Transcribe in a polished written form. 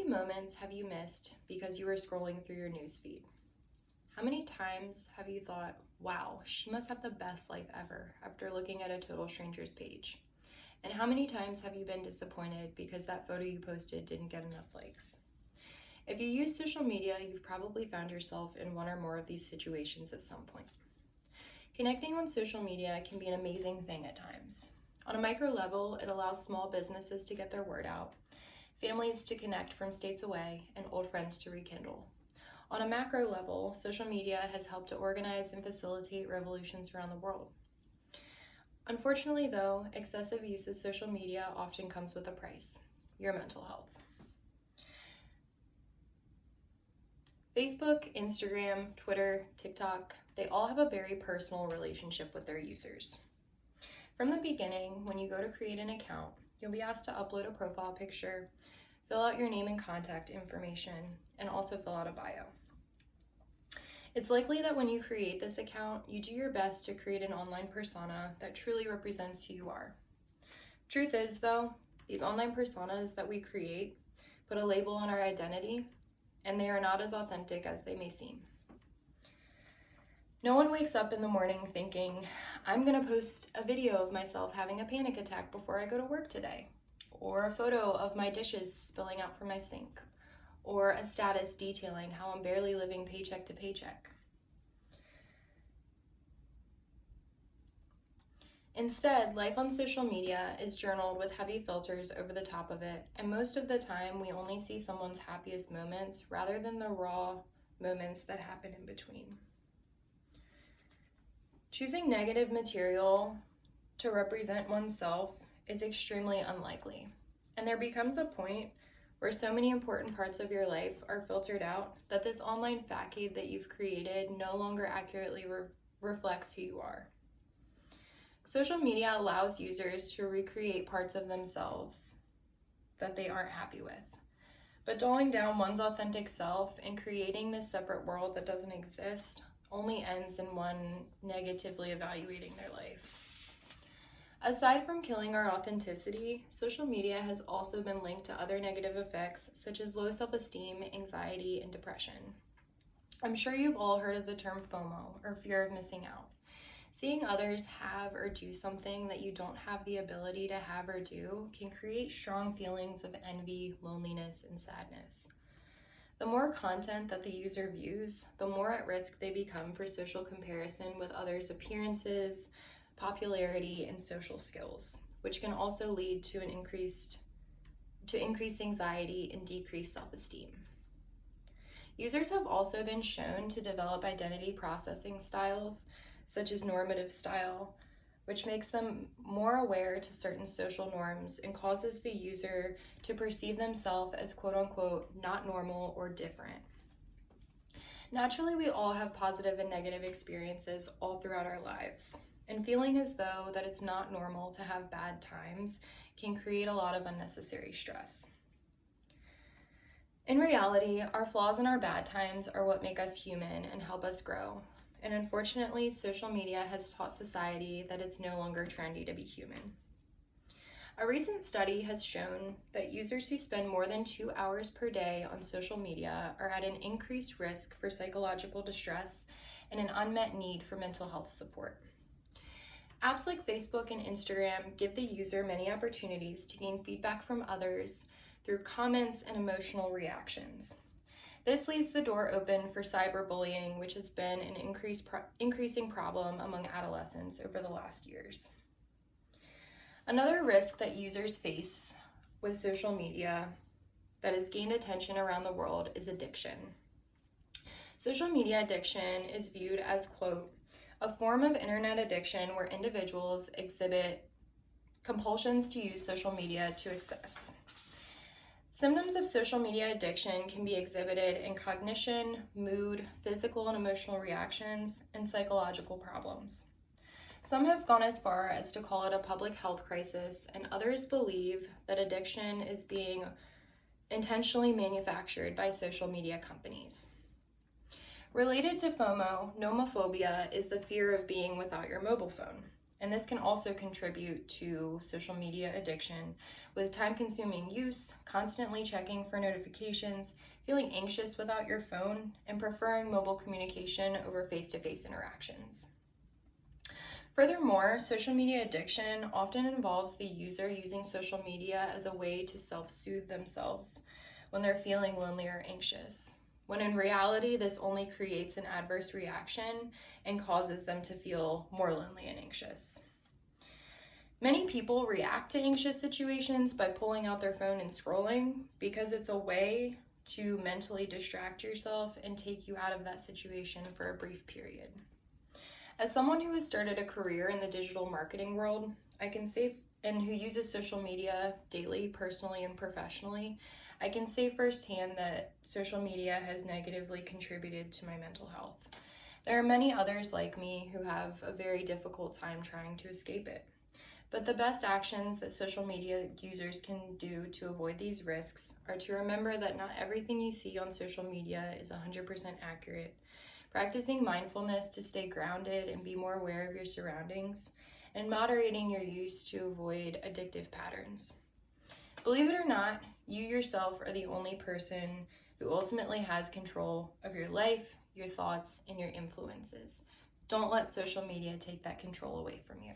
many moments have you missed because you were scrolling through your newsfeed? How many times have you thought, wow, she must have the best life ever after looking at a total stranger's page? And how many times have you been disappointed because that photo you posted didn't get enough likes? If you use social media, you've probably found yourself in one or more of these situations at some point. Connecting on social media can be an amazing thing at times. On a micro level, it allows small businesses to get their word out, families to connect from states away, and old friends to rekindle. On a macro level, social media has helped to organize and facilitate revolutions around the world. Unfortunately, though, excessive use of social media often comes with a price: your mental health. Facebook, Instagram, Twitter, TikTok, they all have a very personal relationship with their users. From the beginning, when you go to create an account, you'll be asked to upload a profile picture, fill out your name and contact information, and also fill out a bio. It's likely that when you create this account, you do your best to create an online persona that truly represents who you are. Truth is, though, these online personas that we create put a label on our identity, and they are not as authentic as they may seem. No one wakes up in the morning thinking, I'm gonna post a video of myself having a panic attack before I go to work today, or a photo of my dishes spilling out from my sink, or a status detailing how I'm barely living paycheck to paycheck. Instead, life on social media is journaled with heavy filters over the top of it, and most of the time we only see someone's happiest moments rather than the raw moments that happen in between. Choosing negative material to represent oneself is extremely unlikely, and there becomes a point where so many important parts of your life are filtered out that this online facade that you've created no longer accurately reflects who you are. Social media allows users to recreate parts of themselves that they aren't happy with, but dulling down one's authentic self and creating this separate world that doesn't exist only ends in one negatively evaluating their life. Aside from killing our authenticity, social media has also been linked to other negative effects such as low self-esteem, anxiety, and depression. I'm sure you've all heard of the term FOMO, or fear of missing out. Seeing others have or do something that you don't have the ability to have or do can create strong feelings of envy, loneliness, and sadness. The more content that the user views, the more at risk they become for social comparison with others' appearances, popularity, and social skills, which can also lead to increased anxiety and decreased self-esteem. Users have also been shown to develop identity processing styles, such as normative style, which makes them more aware to certain social norms and causes the user to perceive themselves as quote-unquote not normal or different. Naturally, we all have positive and negative experiences all throughout our lives, and feeling as though that it's not normal to have bad times can create a lot of unnecessary stress. In reality, our flaws and our bad times are what make us human and help us grow. And unfortunately, social media has taught society that it's no longer trendy to be human. A recent study has shown that users who spend more than 2 hours per day on social media are at an increased risk for psychological distress and an unmet need for mental health support. Apps like Facebook and Instagram give the user many opportunities to gain feedback from others through comments and emotional reactions. This leaves the door open for cyberbullying, which has been an increasing problem among adolescents over the last years. Another risk that users face with social media that has gained attention around the world is addiction. Social media addiction is viewed as, quote, a form of internet addiction where individuals exhibit compulsions to use social media to excess. Symptoms of social media addiction can be exhibited in cognition, mood, physical and emotional reactions, and psychological problems. Some have gone as far as to call it a public health crisis, and others believe that addiction is being intentionally manufactured by social media companies. Related to FOMO, nomophobia is the fear of being without your mobile phone. and this can also contribute to social media addiction with time-consuming use, constantly checking for notifications, feeling anxious without your phone, and preferring mobile communication over face-to-face interactions. Furthermore, social media addiction often involves the user using social media as a way to self-soothe themselves when they're feeling lonely or anxious, when in reality, this only creates an adverse reaction and causes them to feel more lonely and anxious. Many people react to anxious situations by pulling out their phone and scrolling because it's a way to mentally distract yourself and take you out of that situation for a brief period. As someone who has started a career in the digital marketing world, I can say, and who uses social media daily, personally and professionally, I can say firsthand that social media has negatively contributed to my mental health. There are many others like me who have a very difficult time trying to escape it. But the best actions that social media users can do to avoid these risks are to remember that not everything you see on social media is 100% accurate, practicing mindfulness to stay grounded and be more aware of your surroundings, and moderating your use to avoid addictive patterns. Believe it or not, you yourself are the only person who ultimately has control of your life, your thoughts, and your influences. Don't let social media take that control away from you.